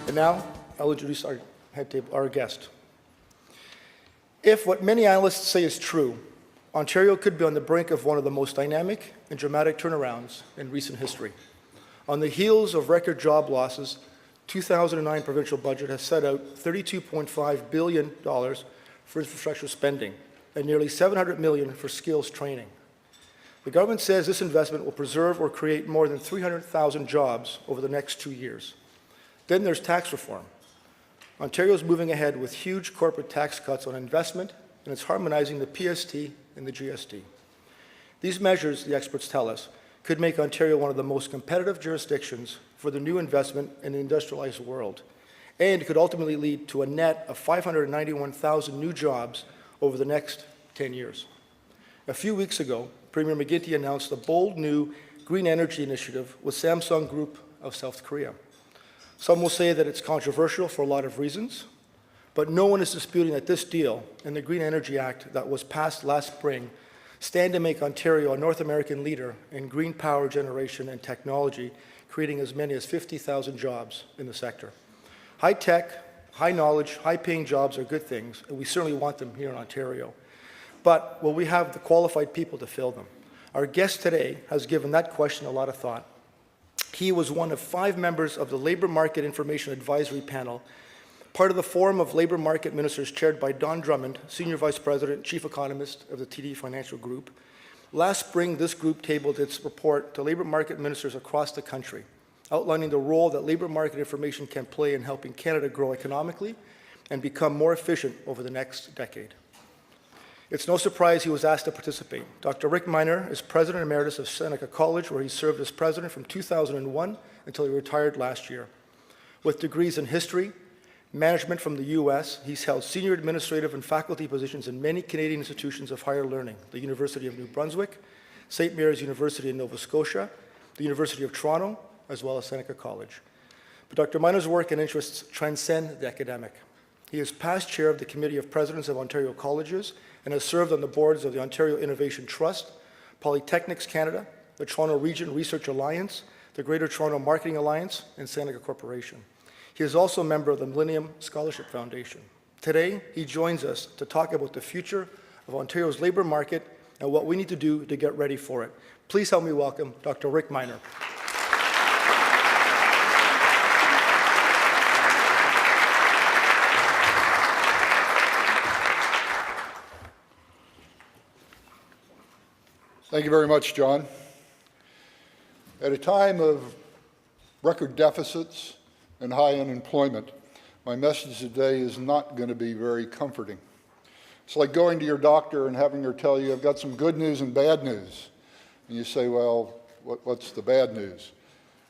And now, I'll introduce our guest. If what many analysts say is true, Ontario could be on the brink of one of the most dynamic and dramatic turnarounds in recent history. On the heels of record job losses, 2009 provincial budget has set out $32.5 billion for infrastructure spending and nearly $700 million for skills training. The government says this investment will preserve or create more than 300,000 jobs over the next 2 years. Then there's tax reform. Ontario is moving ahead with huge corporate tax cuts on investment, and it's harmonizing the PST and the GST. These measures, the experts tell us, could make Ontario one of the most competitive jurisdictions for the new investment in the industrialized world, and could ultimately lead to a net of 591,000 new jobs over the next 10 years. A few weeks ago, Premier McGuinty announced a bold new green energy initiative with Samsung Group of South Korea. Some will say that it's controversial for a lot of reasons, but no one is disputing that this deal and the Green Energy Act that was passed last spring stand to make Ontario a North American leader in green power generation and technology, creating as many as 50,000 jobs in the sector. High-tech, high-knowledge, high-paying jobs are good things, and we certainly want them here in Ontario. But will we have the qualified people to fill them? Our guest today has given that question a lot of thought. He was one of 5 members of the Labour Market Information Advisory Panel, part of the Forum of Labour Market Ministers chaired by Don Drummond, Senior Vice President, Chief Economist of the TD Financial Group. Last spring, this group tabled its report to Labour Market Ministers across the country, outlining the role that labour market information can play in helping Canada grow economically and become more efficient over the next decade. It's no surprise he was asked to participate. Dr. Rick Miner is President Emeritus of Seneca College, where he served as president from 2001 until he retired last year. With degrees in history, management from the U.S., he's held senior administrative and faculty positions in many Canadian institutions of higher learning, the University of New Brunswick, St. Mary's University in Nova Scotia, the University of Toronto, as well as Seneca College. But Dr. Miner's work and interests transcend the academic. He is past chair of the Committee of Presidents of Ontario Colleges and has served on the boards of the Ontario Innovation Trust, Polytechnics Canada, the Toronto Region Research Alliance, the Greater Toronto Marketing Alliance, and Seneca Corporation. He is also a member of the Millennium Scholarship Foundation. Today, he joins us to talk about the future of Ontario's labour market and what we need to do to get ready for it. Please help me welcome Dr. Rick Miner. Thank you very much, John. At a time of record deficits and high unemployment, my message today is not going to be very comforting. It's like going to your doctor and having her tell you, I've got some good news and bad news. And you say, well, what's the bad news?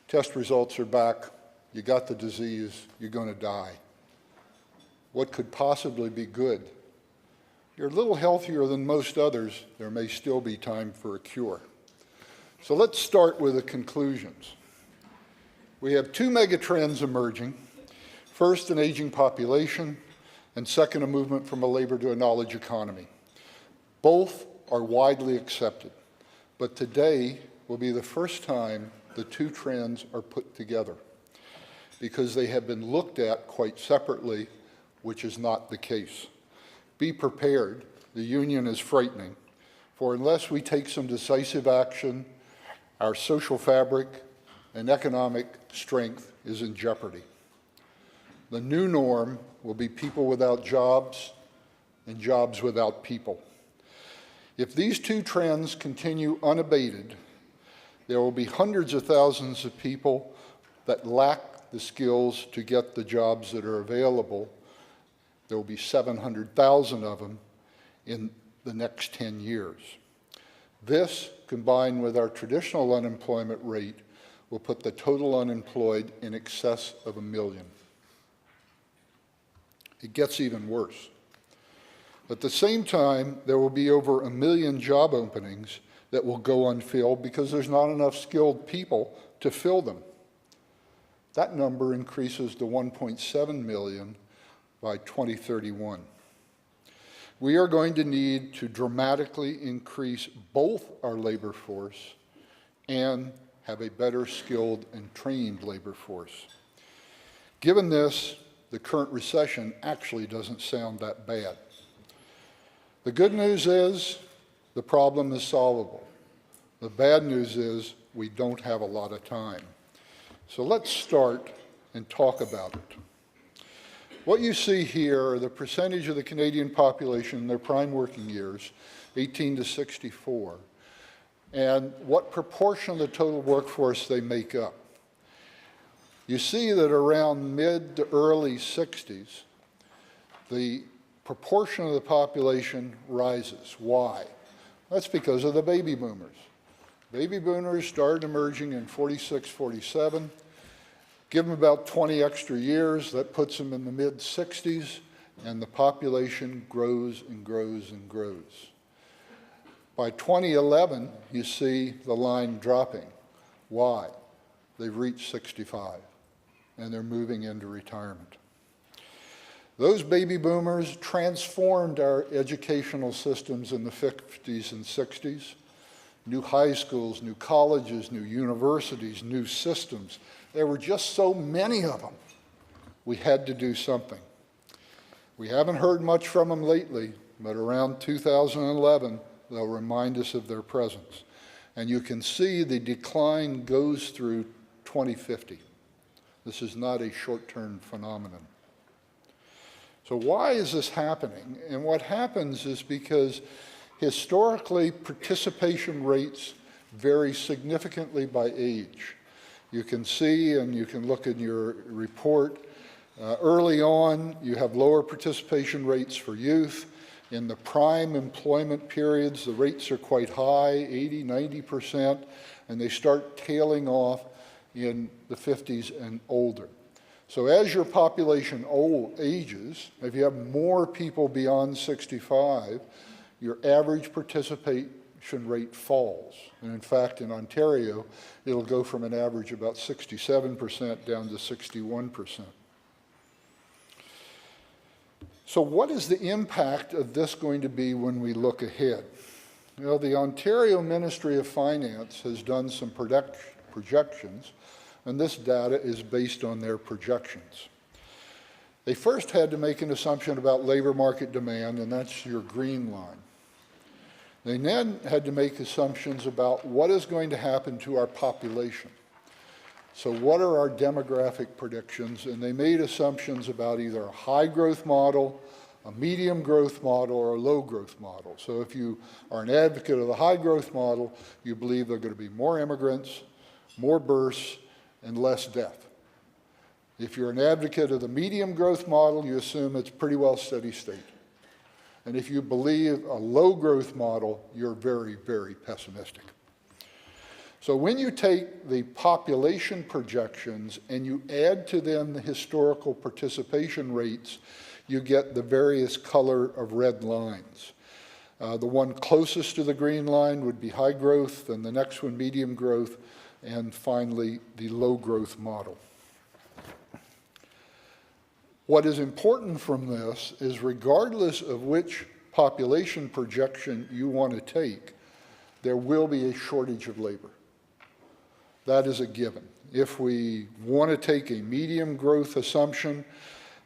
Test results are back, you got the disease, you're going to die. What could possibly be good? You're a little healthier than most others. There may still be time for a cure. So let's start with the conclusions. We have 2 megatrends emerging. First, an aging population, and second, a movement from a labor to a knowledge economy. Both are widely accepted, but today will be the first time the 2 trends are put together because they have been looked at quite separately, which is not the case. Be prepared, the union is frightening, for unless we take some decisive action, our social fabric and economic strength is in jeopardy. The new norm will be people without jobs and jobs without people. If these 2 trends continue unabated, there will be hundreds of thousands of people that lack the skills to get the jobs that are available. There will be 700,000 of them in the next 10 years. This, combined with our traditional unemployment rate, will put the total unemployed in excess of 1 million. It gets even worse. At the same time, there will be over 1 million job openings that will go unfilled because there's not enough skilled people to fill them. That number increases to 1.7 million by 2031. We are going to need to dramatically increase both our labor force and have a better skilled and trained labor force. Given this, the current recession actually doesn't sound that bad. The good news is the problem is solvable. The bad news is we don't have a lot of time. So let's start and talk about it. What you see here are the percentage of the Canadian population in their prime working years, 18 to 64, and what proportion of the total workforce they make up. You see that around mid to early 60s, the proportion of the population rises. Why? That's because of the baby boomers. Baby boomers started emerging in 46, 47. Give them about 20 extra years, that puts them in the mid-60s, and the population grows and grows and grows. By 2011, you see the line dropping. Why? They've reached 65, and they're moving into retirement. Those baby boomers transformed our educational systems in the 50s and 60s. New high schools, new colleges, new universities, new systems. There were just so many of them. We had to do something. We haven't heard much from them lately, but around 2011, they'll remind us of their presence. And you can see the decline goes through 2050. This is not a short-term phenomenon. So why is this happening? And what happens is because historically participation rates vary significantly by age. You can see, and you can look in your report, early on you have lower participation rates for youth. In the prime employment periods, the rates are quite high, 80, 90%, and they start tailing off in the 50s and older. So as your population ages, if you have more people beyond 65, your average participation rate falls. And in fact, in Ontario, it'll go from an average of about 67% down to 61%. So what is the impact of this going to be when we look ahead? You know, the Ontario Ministry of Finance has done some projections, and this data is based on their projections. They first had to make an assumption about labor market demand, and that's your green line. They then had to make assumptions about what is going to happen to our population. So what are our demographic predictions? And they made assumptions about either a high growth model, a medium growth model, or a low growth model. So if you are an advocate of the high growth model, you believe there are going to be more immigrants, more births, and less death. If you're an advocate of the medium growth model, you assume it's pretty well steady state. And if you believe a low growth model, you're very, very pessimistic. So when you take the population projections and you add to them the historical participation rates, you get the various color of red lines. The one closest to the green line would be high growth, then the next one medium growth, and finally the low growth model. What is important from this is regardless of which population projection you want to take, there will be a shortage of labor. That is a given. If we want to take a medium growth assumption,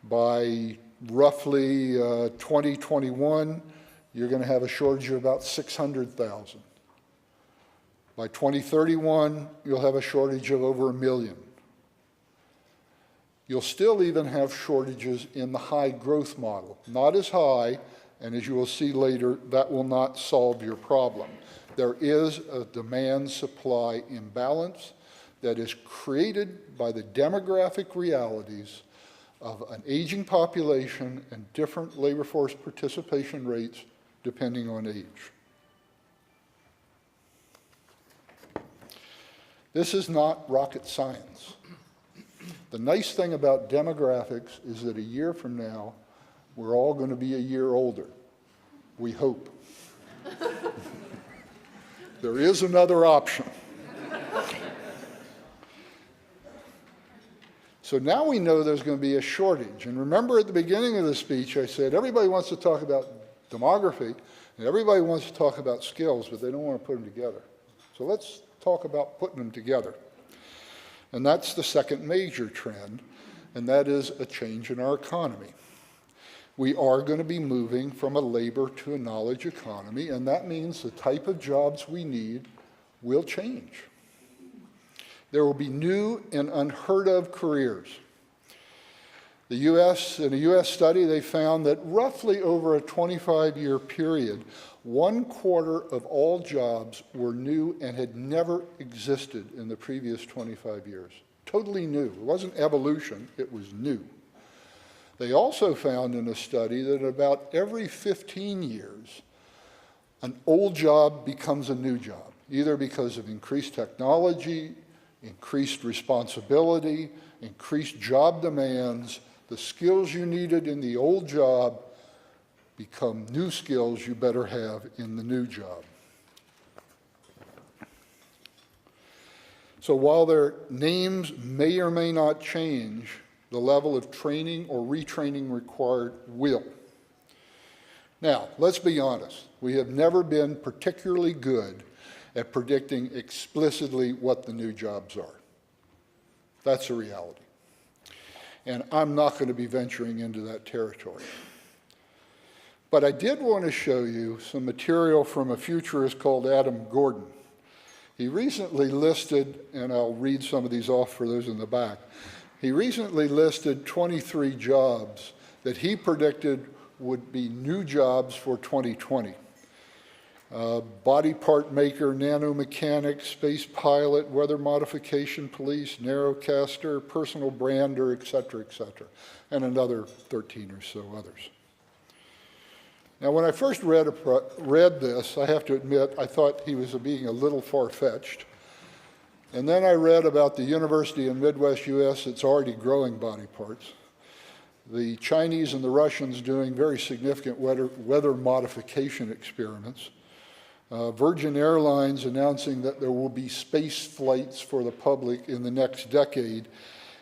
by roughly 2021, you're going to have a shortage of about 600,000. By 2031, you'll have a shortage of over 1 million. You'll still even have shortages in the high growth model. Not as high, and as you will see later, that will not solve your problem. There is a demand-supply imbalance that is created by the demographic realities of an aging population and different labor force participation rates depending on age. This is not rocket science. The nice thing about demographics is that a year from now, we're all going to be a year older. We hope. There is another option. So now we know there's going to be a shortage. And remember at the beginning of the speech, I said everybody wants to talk about demography, and everybody wants to talk about skills, but they don't want to put them together. So let's talk about putting them together. And that's the second major trend. and that is a change in our economy. We are going to be moving from a labor to a knowledge economy, and that means the type of jobs we need will change. There will be new and unheard of careers. In a U.S. study, they found that roughly over a 25-year period, 1/4 of all jobs were new and had never existed in the previous 25 years. Totally new. It wasn't evolution, it was new. They also found in a study that about every 15 years, an old job becomes a new job, either because of increased technology, increased responsibility, increased job demands. The skills you needed in the old job become new skills you better have in the new job. So while their names may or may not change, the level of training or retraining required will. Now, let's be honest. We have never been particularly good at predicting explicitly what the new jobs are. That's a reality. And I'm not going to be venturing into that territory. But I did want to show you some material from a futurist called Adam Gordon. He recently listed, and I'll read some of these off for those in the back, he recently listed 23 jobs that he predicted would be new jobs for 2020. Body part maker, nanomechanic, space pilot, weather modification police, narrowcaster, personal brander, et cetera, and another 13 or so others. Now, when I first read this, I have to admit, I thought he was being a little far-fetched. And then I read about the university in Midwest U.S. that's already growing body parts, the Chinese and the Russians doing very significant weather modification experiments, Virgin Airlines announcing that there will be space flights for the public in the next decade.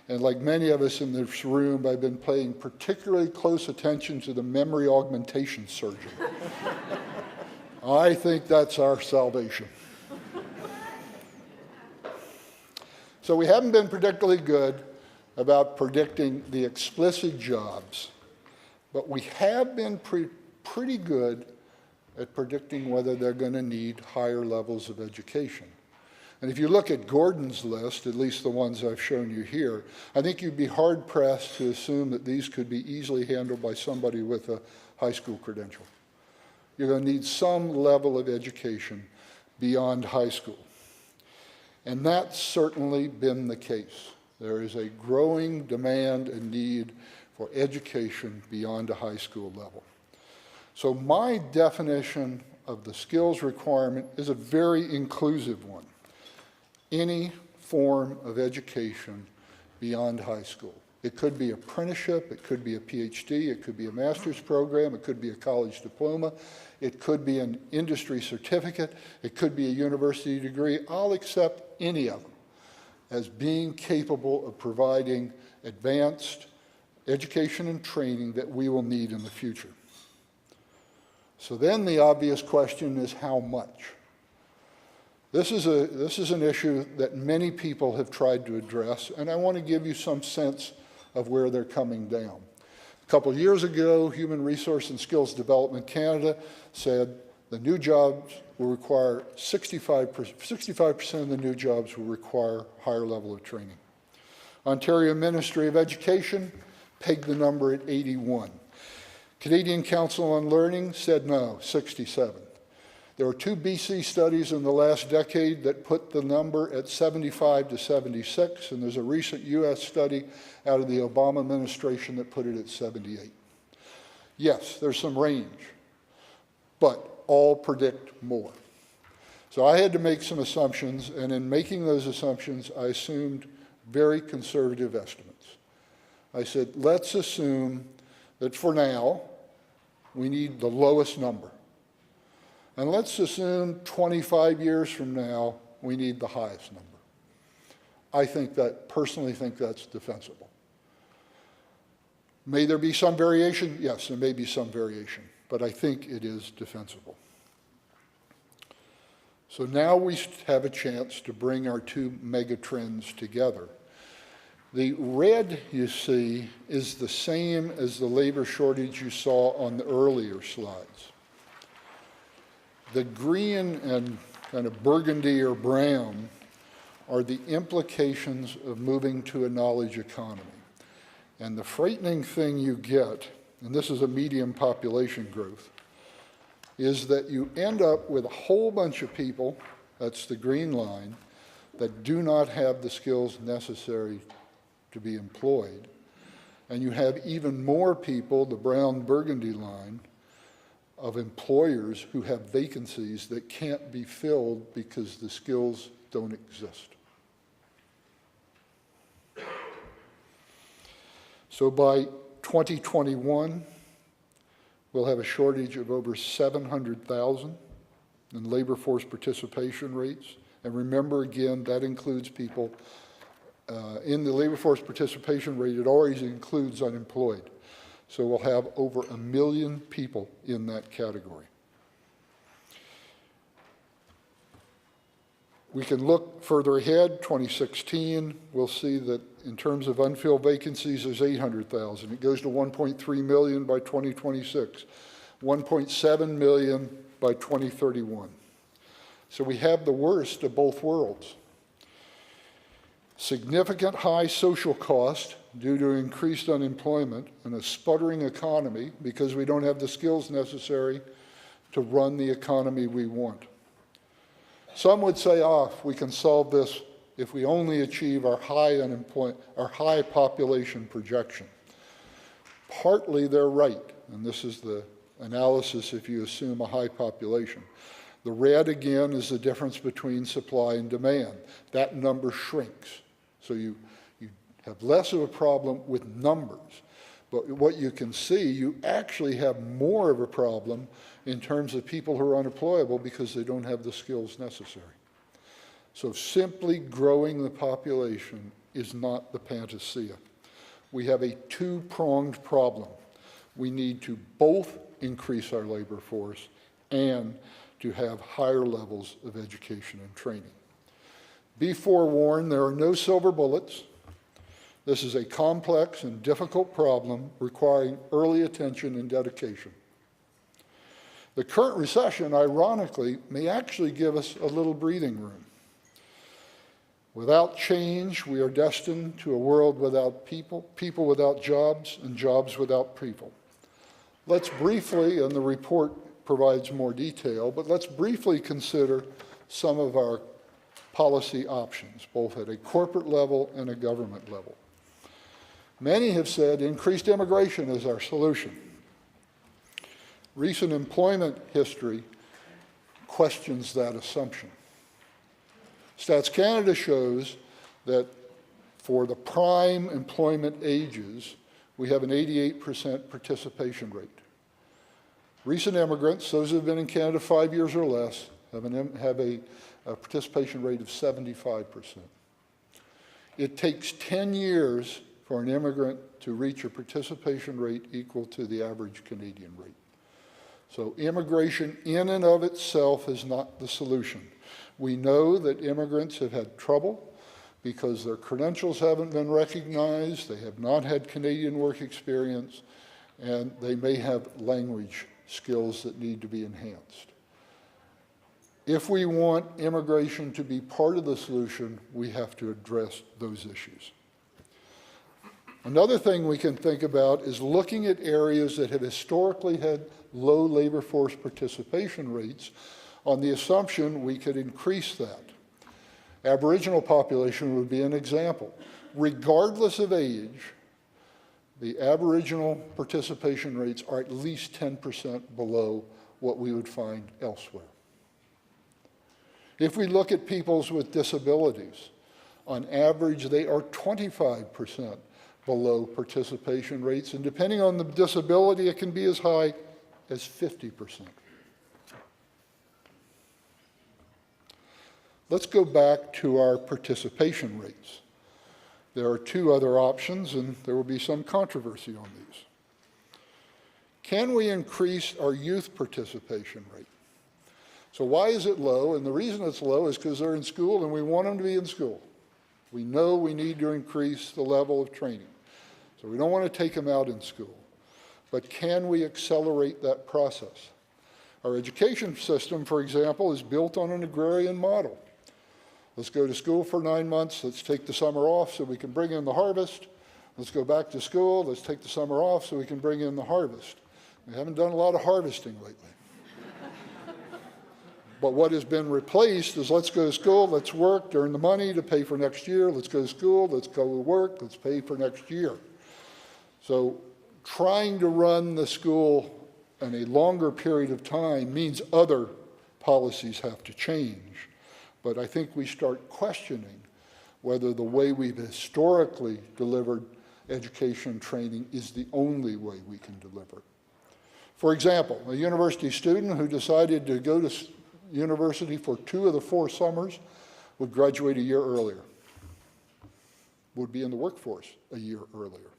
And like many of us in this room, I've been paying particularly close attention to the memory augmentation surgery. I think that's our salvation. So we haven't been particularly good about predicting the explicit jobs, but we have been pretty good at predicting whether they're going to need higher levels of education. And if you look at Gordon's list, at least the ones I've shown you here, I think you'd be hard-pressed to assume that these could be easily handled by somebody with a high school credential. You're going to need some level of education beyond high school. And that's certainly been the case. There is a growing demand and need for education beyond a high school level. So my definition of the skills requirement is a very inclusive one. Any form of education beyond high school. It could be apprenticeship, it could be a PhD, it could be a master's program, it could be a college diploma, it could be an industry certificate, it could be a university degree. I'll accept any of them as being capable of providing advanced education and training that we will need in the future. So then the obvious question is how much? This is an issue that many people have tried to address, and I want to give you some sense of where they're coming down. A couple of years ago, Human Resource and Skills Development Canada said the new jobs will require 65% of the new jobs will require higher level of training. Ontario Ministry of Education pegged the number at 81. Canadian Council on Learning said no, 67. There were 2 BC studies in the last decade that put the number at 75 to 76, and there's a recent US study out of the Obama administration that put it at 78. Yes, there's some range, but all predict more. So I had to make some assumptions, and in making those assumptions, I assumed very conservative estimates. I said, let's assume that for now, we need the lowest number. And let's assume 25 years from now, we need the highest number. I personally think that's defensible. May there be some variation? Yes, there may be some variation, but I think it is defensible. So now we have a chance to bring our 2 mega trends together. The red you see is the same as the labor shortage you saw on the earlier slides. The green and kind of burgundy or brown are the implications of moving to a knowledge economy. And the frightening thing you get, and this is a median population growth, is that you end up with a whole bunch of people, that's the green line, that do not have the skills necessary to be employed. And you have even more people, the brown burgundy line, of employers who have vacancies that can't be filled because the skills don't exist. So by 2021, we'll have a shortage of over 700,000 in labor force participation rates. And remember again, that includes people in the labor force participation rate, it always includes unemployed. So we'll have over 1 million people in that category. We can look further ahead, 2016, we'll see that in terms of unfilled vacancies, there's 800,000. It goes to 1.3 million by 2026, 1.7 million by 2031. So we have the worst of both worlds. Significant high social cost due to increased unemployment and a sputtering economy because we don't have the skills necessary to run the economy we want. Some would say, we can solve this if we only achieve our high unemployment, our high population projection. Partly they're right, and this is the analysis if you assume a high population. The red, again, is the difference between supply and demand. That number shrinks. So you have less of a problem with numbers. But what you can see, you actually have more of a problem in terms of people who are unemployable because they don't have the skills necessary. So simply growing the population is not the panacea. We have a two-pronged problem. We need to both increase our labor force and to have higher levels of education and training. Be forewarned, there are no silver bullets. This is a complex and difficult problem requiring early attention and dedication. The current recession, ironically, may actually give us a little breathing room. Without change, we are destined to a world without people, people without jobs, and jobs without people. Let's briefly, and the report provides more detail, but let's briefly consider some of our policy options, both at a corporate level and a government level. Many have said increased immigration is our solution. Recent employment history questions that assumption. Stats Canada shows that for the prime employment ages, we have an 88% participation rate. Recent immigrants, those who have been in Canada 5 years or less, have a participation rate of 75%. It takes 10 years for an immigrant to reach a participation rate equal to the average Canadian rate. So immigration in and of itself is not the solution. We know that immigrants have had trouble because their credentials haven't been recognized, they have not had Canadian work experience, and they may have language skills that need to be enhanced. If we want immigration to be part of the solution, we have to address those issues. Another thing we can think about is looking at areas that have historically had low labor force participation rates on the assumption we could increase that. Aboriginal population would be an example. Regardless of age, the Aboriginal participation rates are at least 10% below what we would find elsewhere. If we look at peoples with disabilities, on average they are 25% below participation rates, and depending on the disability, it can be as high as 50%. Let's go back to our participation rates. There are two other options, and there will be some controversy on these. Can we increase our youth participation rate? So why is it low? And the reason it's low is because they're in school and we want them to be in school. We know we need to increase the level of training. So we don't want to take them out in school. But can we accelerate that process? Our education system, for example, is built on an agrarian model. Let's go to school for 9 months. Let's take the summer off so we can bring in the harvest. Let's go back to school. Let's take the summer off so we can bring in the harvest. We haven't done a lot of harvesting lately. But what has been replaced is let's go to school, let's work, earn the money to pay for next year. Let's go to school, let's go to work, let's pay for next year. So trying to run the school in a longer period of time means other policies have to change. But I think we start questioning whether the way we've historically delivered education and training is the only way we can deliver. For example, a university student who decided to go to university for 2 of the 4 summers would graduate a year earlier, would be in the workforce a year earlier.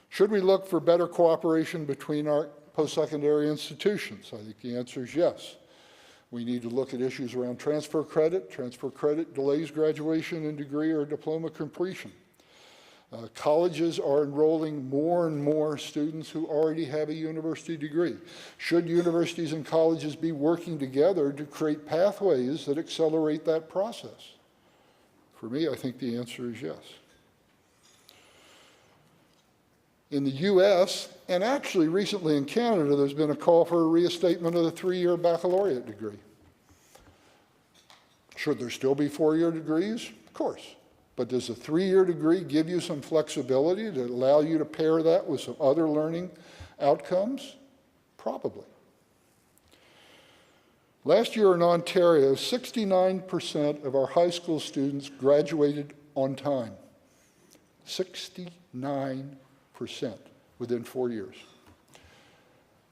Should we look for better cooperation between our post-secondary institutions? I think the answer is yes. We need to look at issues around transfer credit. Transfer credit delays graduation and degree or diploma completion. Colleges are enrolling more and more students who already have a university degree. Should universities and colleges be working together to create pathways that accelerate that process? For me, I think the answer is yes. In the US, and actually recently in Canada, there's been a call for a reinstatement of the 3-year baccalaureate degree. Should there still be 4-year degrees? Of course. But does a 3-year degree give you some flexibility to allow you to pair that with some other learning outcomes? Probably. Last year in Ontario, 69% of our high school students graduated on time. 69% within 4 years.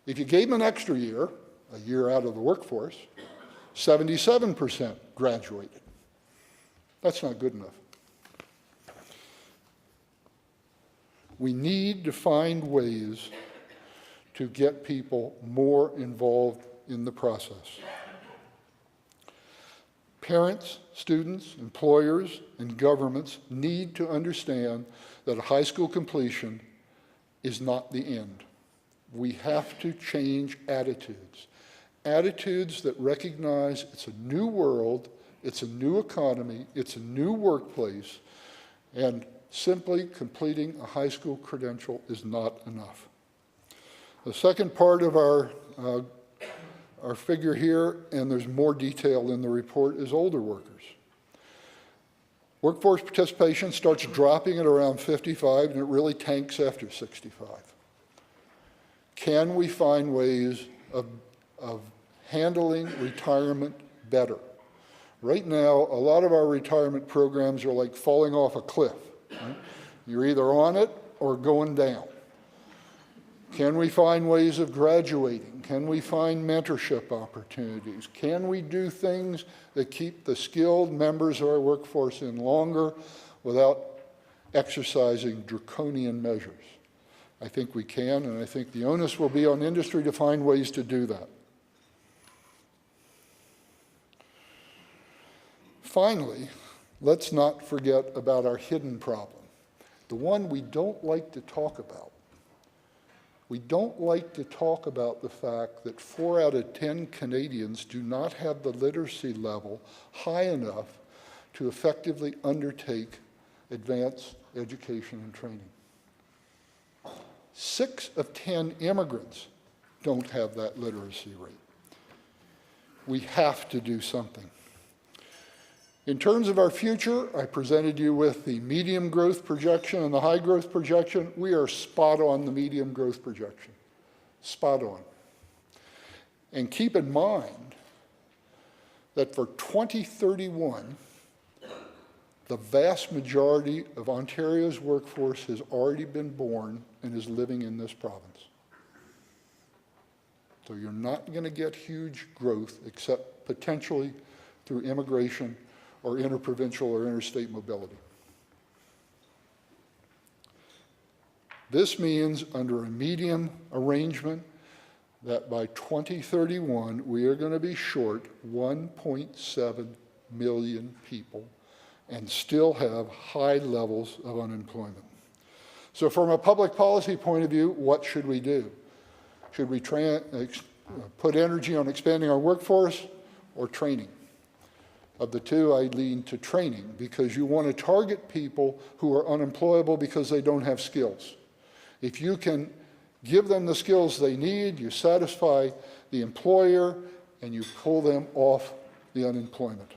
If you gave them an extra year, a year out of the workforce, 77% graduated. That's not good enough. We need to find ways to get people more involved in the process. Parents, students, employers, and governments need to understand that a high school completion is not the end. We have to change attitudes. Attitudes that recognize it's a new world, it's a new economy, it's a new workplace, and simply completing a high school credential is not enough. The second part of our figure here, and there's more detail in the report, is older workers. Workforce participation starts dropping at around 55, and it really tanks after 65. Can we find ways of handling retirement better? Right now, a lot of our retirement programs are like falling off a cliff. Right? You're either on it or going down. Can we find ways of graduating? Can we find mentorship opportunities? Can we do things that keep the skilled members of our workforce in longer without exercising draconian measures? I think we can, and I think the onus will be on industry to find ways to do that. Finally, let's not forget about our hidden problem, the one we don't like to talk about. We don't like to talk about the fact that 4 out of 10 Canadians do not have the literacy level high enough to effectively undertake advanced education and training. 6 of 10 immigrants don't have that literacy rate. We have to do something. In terms of our future, I presented you with the medium growth projection and the high growth projection. We are spot on the medium growth projection. Spot on. And keep in mind that for 2031, the vast majority of Ontario's workforce has already been born and is living in this province. So you're not going to get huge growth except potentially through immigration or interprovincial or interstate mobility. This means under a medium arrangement that by 2031, we are going to be short 1.7 million people, and still have high levels of unemployment. So from a public policy point of view, what should we do? Should we put energy on expanding our workforce or training? Of the two, I lean to training, because you want to target people who are unemployable because they don't have skills. If you can give them the skills they need, you satisfy the employer, and you pull them off the unemployment.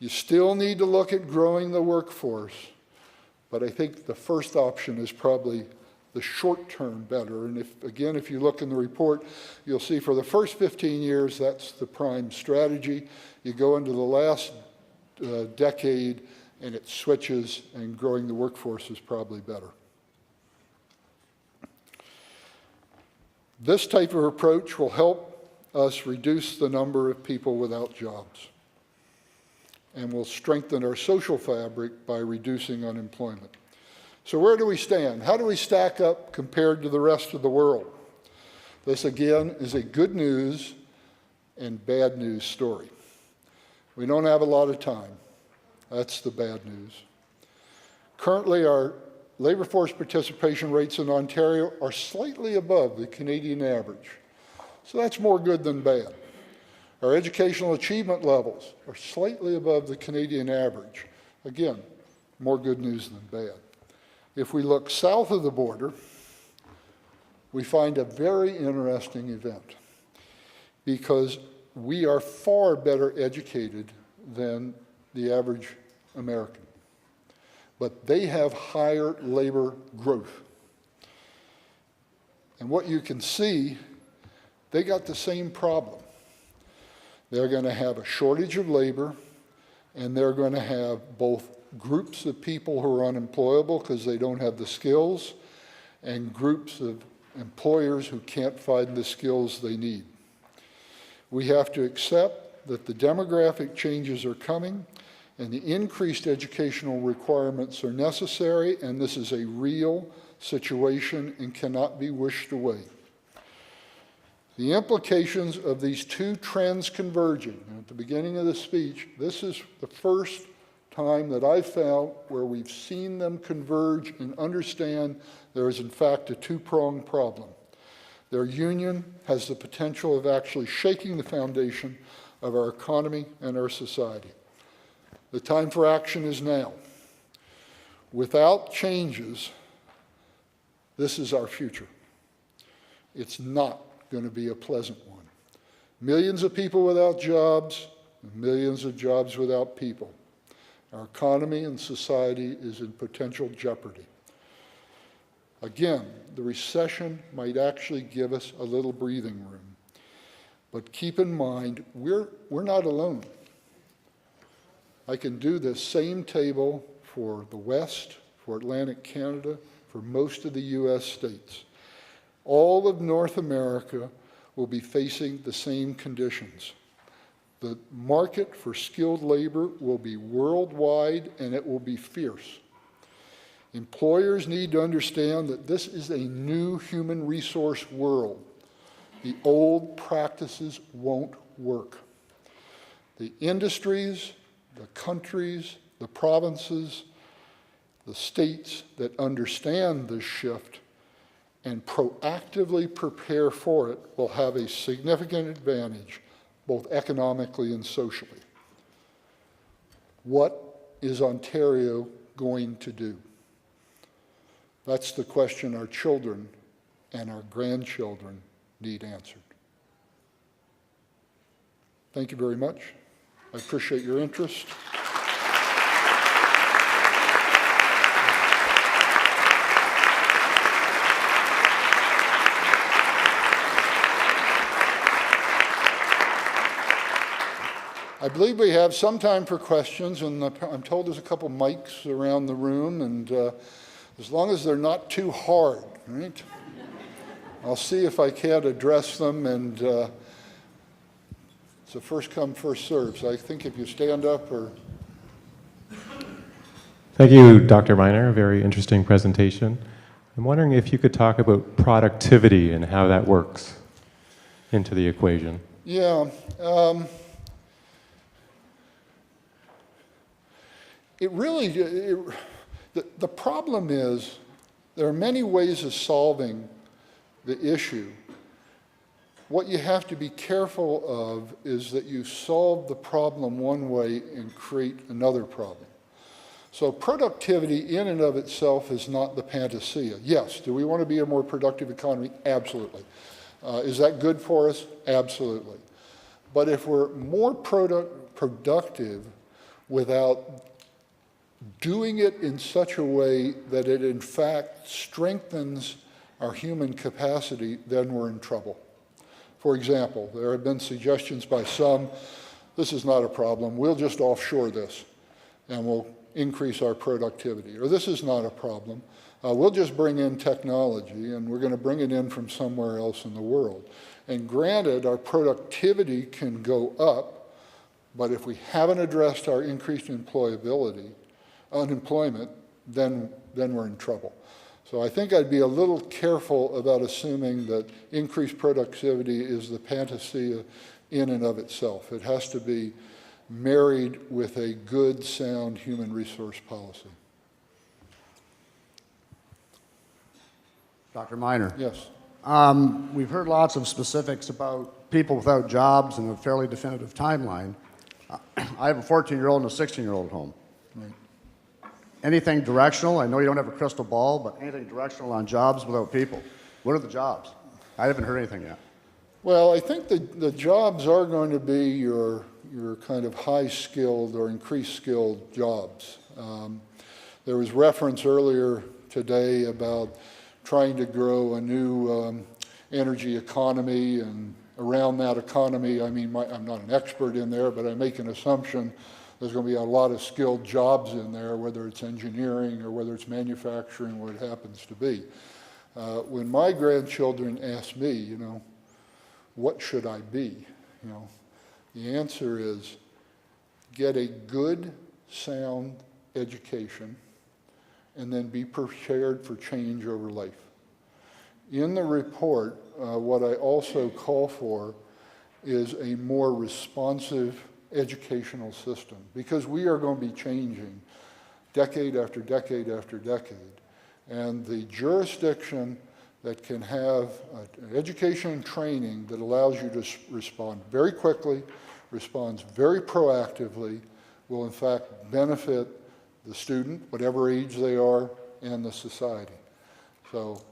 You still need to look at growing the workforce, but I think the first option is probably the short term better. And if you look in the report, you'll see for the first 15 years, that's the prime strategy. You go into the last decade, and it switches, and growing the workforce is probably better. This type of approach will help us reduce the number of people without jobs, and will strengthen our social fabric by reducing unemployment. So where do we stand? How do we stack up compared to the rest of the world? This, again, is a good news and bad news story. We don't have a lot of time. That's the bad news. Currently, our labor force participation rates in Ontario are slightly above the Canadian average. So that's more good than bad. Our educational achievement levels are slightly above the Canadian average. Again, more good news than bad. If we look south of the border, we find a very interesting event, because we are far better educated than the average American, but they have higher labor growth. And what you can see, they got the same problem. They're going to have a shortage of labor, and they're going to have both groups of people who are unemployable because they don't have the skills, and groups of employers who can't find the skills they need. We have to accept that the demographic changes are coming, and the increased educational requirements are necessary, and this is a real situation and cannot be wished away. The implications of these two trends converging, and at the beginning of the speech, this is the first time that I've found where we've seen them converge and understand there is in fact a two-pronged problem. Their union has the potential of actually shaking the foundation of our economy and our society. The time for action is now. Without changes, this is our future. It's not going to be a pleasant one. Millions of people without jobs, and millions of jobs without people. Our economy and society is in potential jeopardy. Again, the recession might actually give us a little breathing room. But keep in mind, we're not alone. I can do this same table for the West, for Atlantic Canada, for most of the US states. All of North America will be facing the same conditions. The market for skilled labor will be worldwide, and it will be fierce. Employers need to understand that this is a new human resource world. The old practices won't work. The industries, the countries, the provinces, the states that understand this shift and proactively prepare for it will have a significant advantage, both economically and socially. What is Ontario going to do? That's the question our children and our grandchildren need answered. Thank you very much. I appreciate your interest. I believe we have some time for questions, and I'm told there's a couple mics around the room, and as long as they're not too hard, right? I'll see if I can't address them, and it's a first come, first serve. So I think if you stand up or... Thank you, Dr. Miner. Very interesting presentation. I'm wondering if you could talk about productivity and how that works into the equation. Yeah. it really, the problem is there are many ways of solving the issue. What you have to be careful of is that you solve the problem one way and create another problem. So productivity in and of itself is not the panacea. Yes, do we want to be a more productive economy? Absolutely. Is that good for us? Absolutely. But if we're more productive without doing it in such a way that it in fact strengthens our human capacity, then we're in trouble. For example, there have been suggestions by some, this is not a problem, we'll just offshore this and we'll increase our productivity. Or this is not a problem, we'll just bring in technology and we're going to bring it in from somewhere else in the world. And granted, our productivity can go up, but if we haven't addressed our increased unemployment, then we're in trouble. So I think I'd be a little careful about assuming that increased productivity is the panacea in and of itself. It has to be married with a good, sound human resource policy. Dr. Miner. Yes. We've heard lots of specifics about people without jobs and a fairly definitive timeline. I have a 14-year-old and a 16-year-old at home. Right. Anything directional? I know you don't have a crystal ball, but anything directional on jobs without people? What are the jobs? I haven't heard anything yet. Well, I think the jobs are going to be your kind of high-skilled or increased-skilled jobs. There was reference earlier today about trying to grow a new energy economy, and around that economy, I mean, I'm not an expert in there, but I make an assumption there's going to be a lot of skilled jobs in there, whether it's engineering or whether it's manufacturing, what it happens to be. When my grandchildren ask me, you know, what should I be? You know, the answer is get a good, sound education and then be prepared for change over life. In the report, what I also call for is a more responsive educational system, because we are going to be changing decade after decade after decade. And the jurisdiction that can have an education and training that allows you to respond very quickly, responds very proactively, will in fact benefit the student, whatever age they are, and the society. So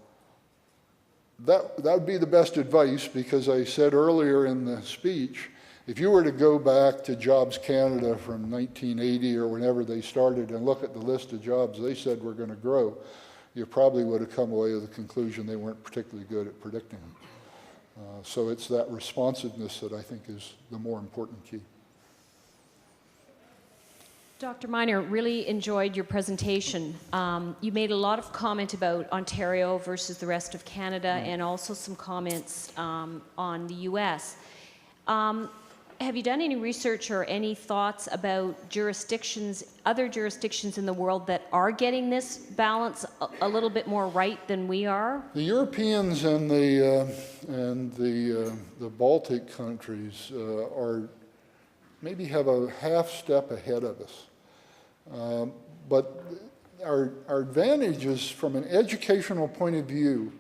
that would be the best advice, because I said earlier in the speech, if you were to go back to Jobs Canada from 1980 or whenever they started and look at the list of jobs they said were going to grow, you probably would have come away with the conclusion they weren't particularly good at predicting them. So it's that responsiveness that I think is the more important key. Dr. Miner, really enjoyed your presentation. You made a lot of comment about Ontario versus the rest of Canada, and also some comments on the US. Have you done any research or any thoughts about jurisdictions, other jurisdictions in the world that are getting this balance a little bit more right than we are? The Europeans and the Baltic countries maybe have a half step ahead of us. But our advantage is, from an educational point of view,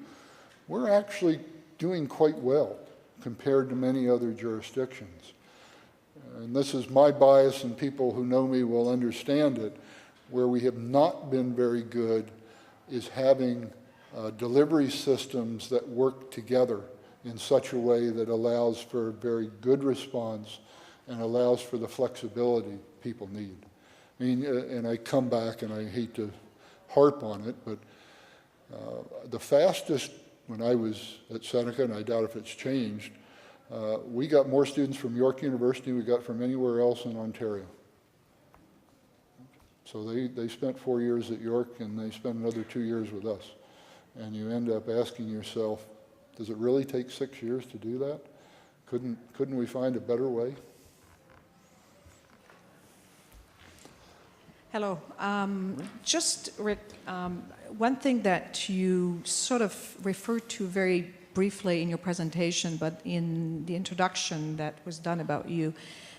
we're actually doing quite well compared to many other jurisdictions. And this is my bias, and people who know me will understand it. Where we have not been very good is having delivery systems that work together in such a way that allows for a very good response and allows for the flexibility people need. I mean, and I come back, and I hate to harp on it, but the fastest, when I was at Seneca, and I doubt if it's changed, we got more students from York University than we got from anywhere else in Ontario. So they spent 4 years at York, and they spent another 2 years with us. And you end up asking yourself, does it really take 6 years to do that? Couldn't we find a better way? Hello. One thing that you sort of referred to very briefly in your presentation, but in the introduction that was done about you,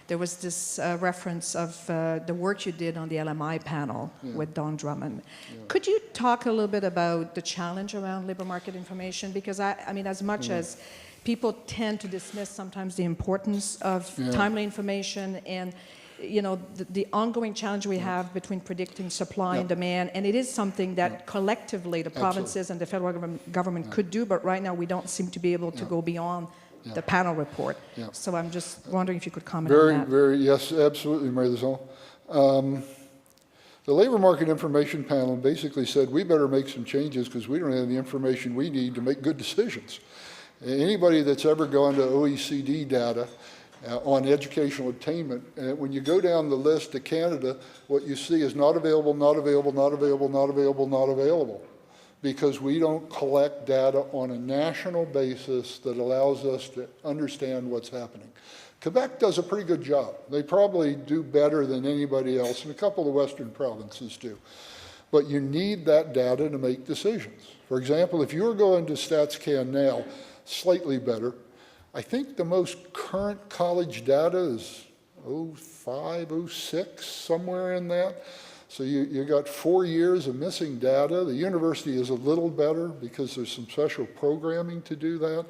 there was this reference of the work you did on the LMI panel with Don Drummond. Could you talk a little bit about the challenge around labor market information? Because I mean, as much as people tend to dismiss sometimes the importance of timely information and the ongoing challenge we have between predicting supply and demand, and it is something that collectively the provinces and the federal government could do, but right now we don't seem to be able to go beyond the panel report. So I'm just wondering if you could comment on that. Yes, absolutely, Mayor Lizelle. The Labor Market Information Panel basically said we better make some changes because we don't have the information we need to make good decisions. Anybody that's ever gone to OECD data on educational attainment, when you go down the list to Canada, what you see is not available, not available, not available, not available, not available, because we don't collect data on a national basis that allows us to understand what's happening. Quebec does a pretty good job. They probably do better than anybody else, and a couple of Western provinces do. But you need that data to make decisions. For example, if you're going to StatsCan now, slightly better, I think the most current college data is 05, 06, somewhere in that. So you got 4 years of missing data. The university is a little better because there's some special programming to do that.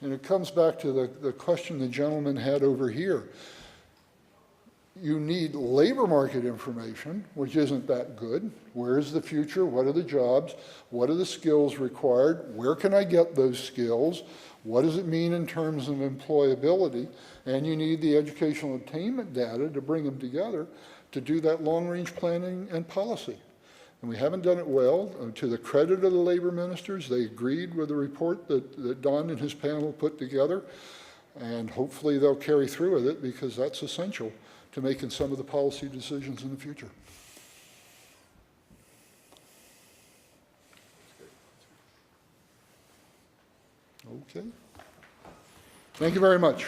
And it comes back to the question the gentleman had over here. You need labor market information, which isn't that good. Where is the future? What are the jobs? What are the skills required? Where can I get those skills? What does it mean in terms of employability? And you need the educational attainment data to bring them together to do that long-range planning and policy. And we haven't done it well. To the credit of the labor ministers, they agreed with the report that Don and his panel put together, and hopefully they'll carry through with it because that's essential to making some of the policy decisions in the future. Okay. Thank you very much.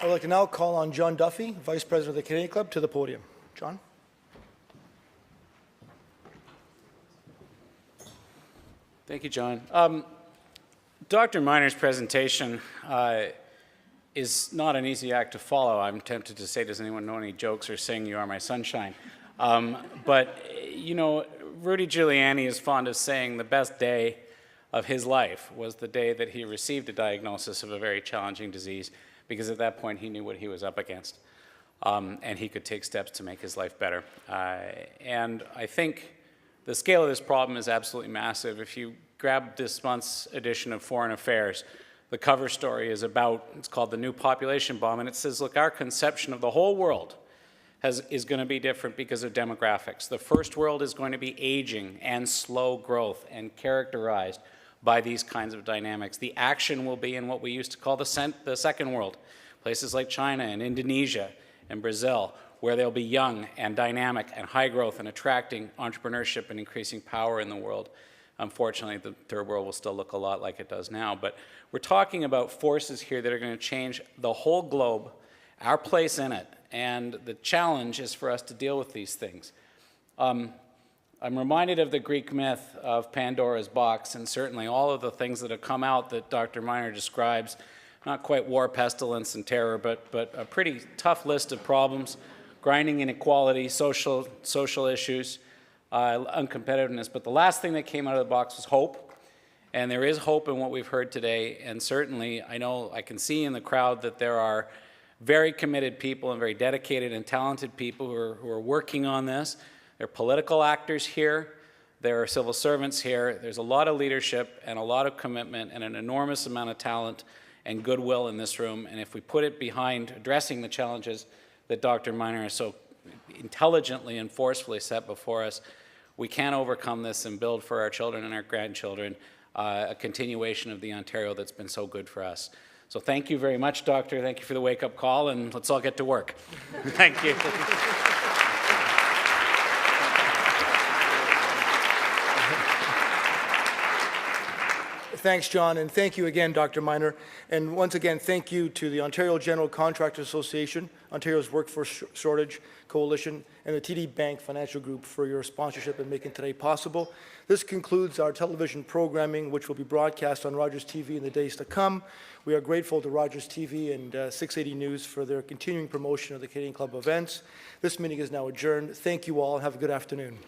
I would like to now call on John Duffy, Vice President of the Canadian Club, to the podium. John? Thank you, John. Dr. Miner's presentation is not an easy act to follow. I'm tempted to say, does anyone know any jokes or sing You Are My Sunshine? But, you know, Rudy Giuliani is fond of saying the best day of his life was the day that he received a diagnosis of a very challenging disease, because at that point he knew what he was up against, and he could take steps to make his life better. And I think the scale of this problem is absolutely massive. If you grab this month's edition of Foreign Affairs, the cover story is about, it's called The New Population Bomb, and it says, look, our conception of the whole world is going to be different because of demographics. The first world is going to be aging and slow growth and characterized by these kinds of dynamics. The action will be in what we used to call the second world, places like China and Indonesia and Brazil, where they'll be young and dynamic and high growth and attracting entrepreneurship and increasing power in the world. Unfortunately, the third world will still look a lot like it does now. But we're talking about forces here that are going to change the whole globe, our place in it, and the challenge is for us to deal with these things. I'm reminded of the Greek myth of Pandora's box, and certainly all of the things that have come out that Dr. Miner describes, not quite war, pestilence, and terror, but a pretty tough list of problems, grinding inequality, social issues, uncompetitiveness. But the last thing that came out of the box was hope, and there is hope in what we've heard today, and certainly I know I can see in the crowd that there are very committed people and very dedicated and talented people who are working on this. There are political actors here, there are civil servants here, there's a lot of leadership and a lot of commitment and an enormous amount of talent and goodwill in this room, and if we put it behind addressing the challenges that Dr. Miner has so intelligently and forcefully set before us, we can overcome this and build for our children and our grandchildren a continuation of the Ontario that's been so good for us. So thank you very much, Doctor. Thank you for the wake-up call, and let's all get to work. Thank you. Thanks, John, and thank you again, Dr. Miner. And once again, thank you to the Ontario General Contractors Association, Ontario's Workforce Shortage Coalition, and the TD Bank Financial Group for your sponsorship in making today possible. This concludes our television programming, which will be broadcast on Rogers TV in the days to come. We are grateful to Rogers TV and 680 News for their continuing promotion of the Canadian Club events. This meeting is now adjourned. Thank you all, and have a good afternoon.